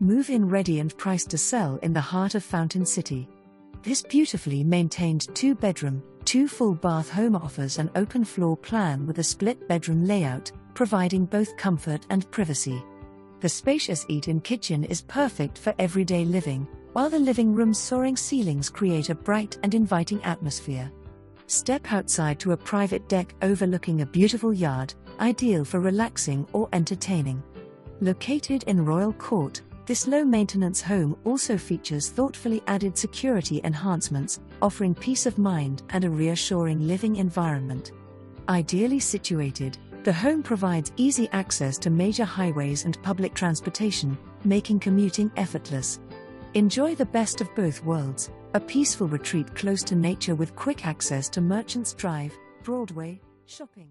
Move-in ready and priced to sell in the heart of Fountain City. This beautifully maintained 2-bedroom, 2-full bath home offers an open floor plan with a split bedroom layout, providing both comfort and privacy. The spacious eat-in kitchen is perfect for everyday living, while the living room's soaring ceilings create a bright and inviting atmosphere. Step outside to a private deck overlooking a beautiful yard, ideal for relaxing or entertaining. Located in Royal Court, this low-maintenance home also features thoughtfully added security enhancements, offering peace of mind and a reassuring living environment. Ideally situated, the home provides easy access to major highways and public transportation, making commuting effortless. Enjoy the best of both worlds, a peaceful retreat close to nature with quick access to Merchants Drive, Broadway, shopping.